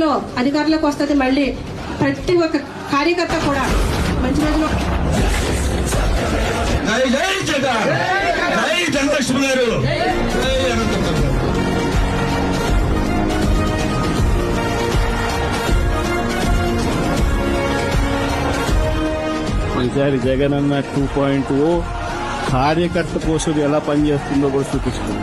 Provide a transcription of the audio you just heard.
ప్రభుత్వంలో అధికారంలోకి వస్తుంది. మళ్ళీ ప్రతి ఒక్క కార్యకర్త కూడా మంచి రోజులు. ఈసారి జగనన్న 2.0 కార్యకర్త కోసం ఎలా పనిచేస్తుందో కూడా చూపిస్తుంది.